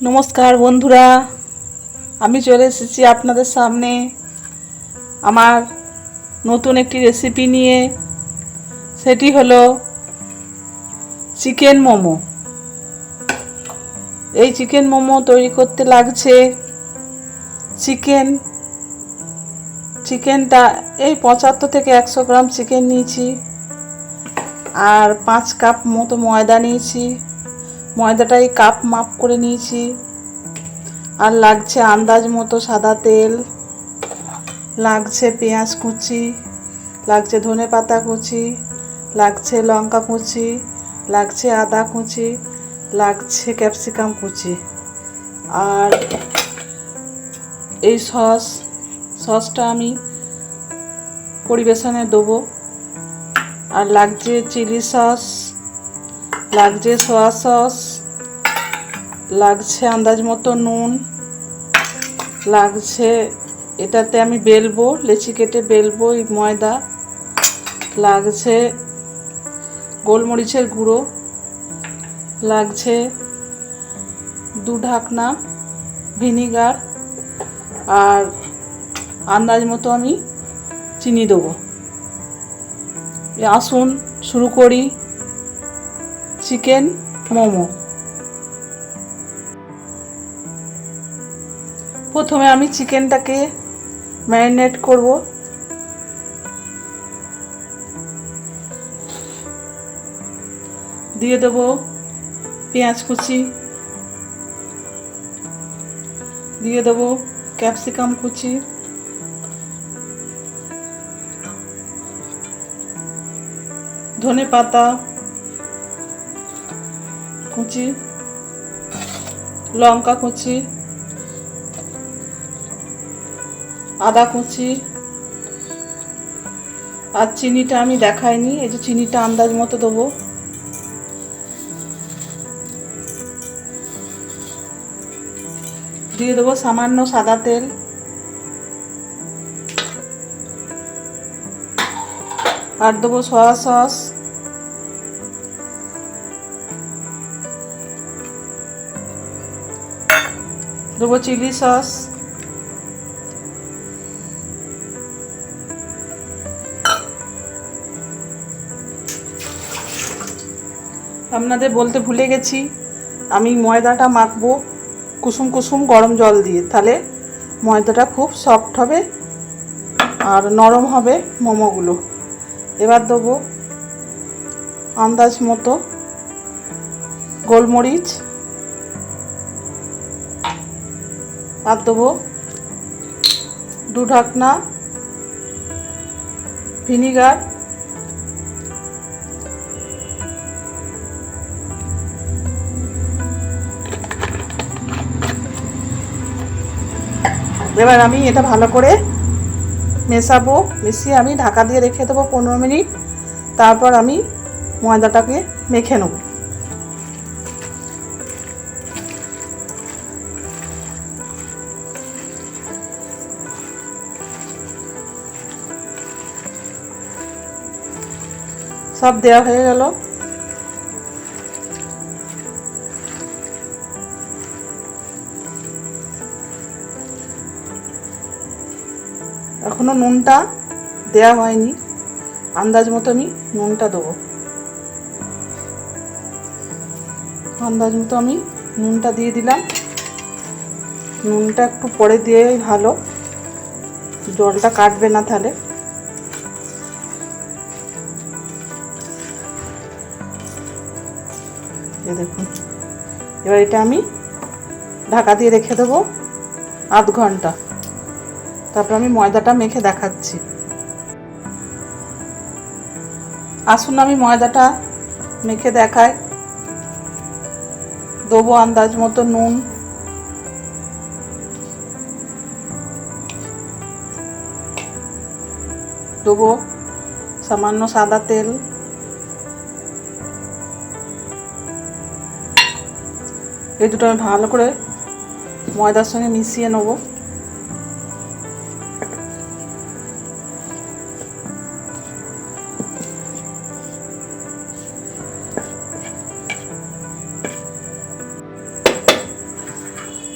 নমস্কার বন্ধুরা, আমি চলে এসেছি আপনাদের সামনে আমার নতুন একটি রেসিপি নিয়ে। সেটি হলো চিকেন মোমো। এই চিকেন মোমো তৈরি করতে লাগছে চিকেনটা এই 75 থেকে 100 গ্রাম চিকেন নিয়েছি, আর 5 কাপ মতো ময়দা নিয়েছি। ময়দাটাই কাপ মাপ করে নিয়েছি। আর লাগছে আন্দাজ মতো সাদা তেল, লাগছে পেঁয়াজ কুচি, লাগছে ধনেপাতা কুচি, লাগছে লঙ্কা কুচি, লাগছে আদা কুচি, লাগছে ক্যাপসিকাম কুচি। আর এই সসটা আমি পরিবেশনে দেবো। আর লাগছে চিলি সস, লাগছে সোয়া সস, লাগছে আন্দাজ মতো নুন, লাগছে এটাতে আমি বেলবো, লেচি কেটে বেলবো এই ময়দা, লাগছে গোলমরিচের গুঁড়ো, লাগছে 2 ঢাকনা ভিনিগার, আর আন্দাজ মতো আমি চিনি দেবো। আসুন শুরু করি চিকেন মোমো। প্রথমে আমি চিকেনটাকে ম্যারিনেট করব। দিয়ে দেব পেঁয়াজ কুচি, দিয়ে দেব ক্যাপসিকাম কুচি, ধনে পাতা কুচি, লঙ্কা কুচি, আদা কুচি। আর চিনিটা আমি দেখাইনি, এই যে চিনিটা আন্দাজ মতো দেবো। দিয়ে দেবো সামান্য সাদা তেল, আর দেবো সয়া সস, দেবো চিলি সস, আপনাদের বলতে ভুলে গেছি, আমি ময়দাটা মাখবো কুসুম কুসুম গরম জল দিয়ে, তাহলে ময়দাটা খুব সফট হবে আর নরম হবে মোমোগুলো। এবার দেবো আন্দাজ মতো গোলমরিচ, আর দেবো 2 ঢাকনা ভিনিগার, এবার আমি এটা ভালো করে মেশাবো। মিশিয়ে আমি ঢাকা দিয়ে রেখে দেবো 15 মিনিট। তারপর আমি ময়দাটাকে মেখে নেব। সব দেওয়া হয়ে গেল। এখনো নুনটা দেওয়া হয়নি, আন্দাজ মতো আমি নুনটা দেবো। আন্দাজ মতো আমি নুনটা দিয়ে দিলাম। নুনটা একটু পরে দিয়ে ভালো, জলটা কাটবে না তাহলে। এই দেখুন, এবার এটা আমি ঢাকা দিয়ে রেখে দেবো আধ ঘন্টা। তারপর আমি ময়দাটা মেখে দেখাচ্ছি। আসুন আমি ময়দাটা মেখে দেখাই। দেবো আন্দাজ মতো নুন, দেবো সামান্য সাদা তেল, এই দুটো আমি ভালো করে ময়দার সঙ্গে মিশিয়ে নেবো।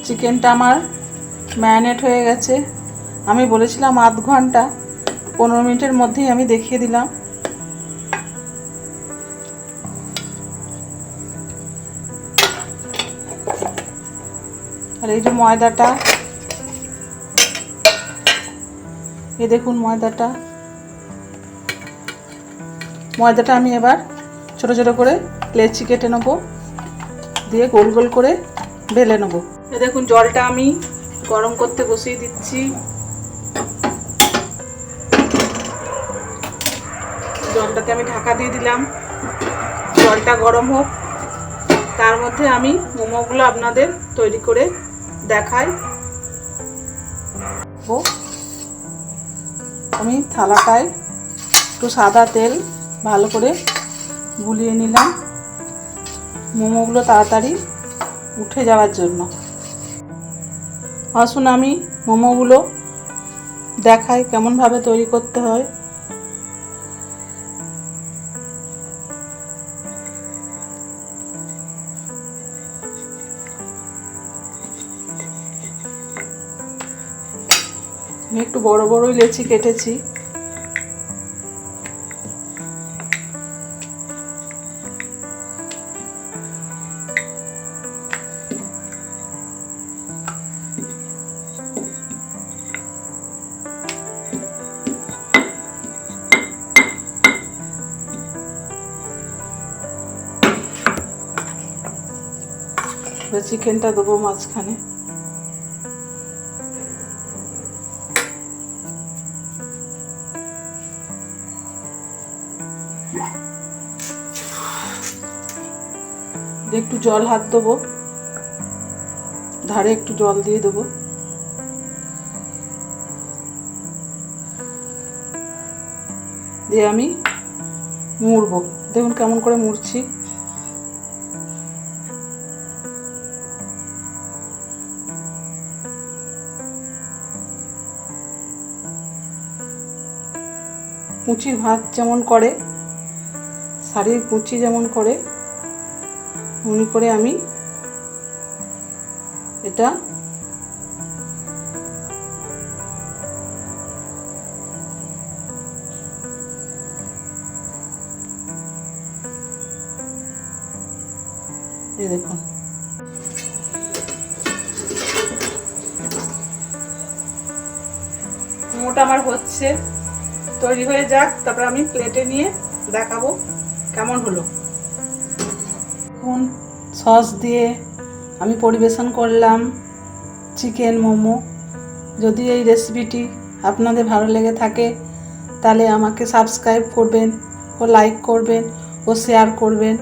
চিকেনটা আমার ম্যারিনেট হয়ে গেছে। আমি বলেছিলাম আধ ঘন্টা, 15 মিনিটের মধ্যেই আমি দেখিয়ে দিলাম। আর এই যে ময়দাটা, এই দেখুন ময়দাটা আমি এবার ছোট ছোট করে লেচি কেটে নেব, দিয়ে গোল গোল করে বেলে নেব। এই দেখুন জলটা আমি গরম করতে বসিয়ে দিচ্ছি। জলটাতে আমি ঢাকা দিয়ে দিলাম, জলটা গরম হোক। তার মধ্যে আমি মোমোগুলো আপনাদের তৈরি করে দেখাই। আমি থালাটায় একটু সাদা তেল ভালো করে গুলিয়ে নিলাম মোমোগুলো তাড়াতাড়ি উঠে যাওয়ার জন্য। আসুন আমি মোমোগুলো দেখাই কেমনভাবে তৈরি করতে হয়। আমি একটু বড় বড়ই লেচি কেটেছি। চিকেনটা দেবো মাঝখানে। একটু জল হাত দেবো, ধারে একটু জল দিয়ে দেবো। দিয়ে আমি মুড়বো। দেখুন কেমন করে মুড়ছি। কুচির ভাত যেমন করে, শাড়ির কুচি যেমন করে, অমনি করে আমি এটা এই দেখুন। মোটা আমার হচ্ছে, তৈরি হয়ে যাক, তারপর আমি প্লেটে নিয়ে দেখাবো কেমন হলো। এখন সস দিয়ে আমি পরিবেশন করলাম চিকেন মোমো। যদি এই রেসিপিটি আপনাদের ভালো লেগে থাকে তাহলে আমাকে সাবস্ক্রাইব করবেন ও লাইক করবেন ও শেয়ার করবেন।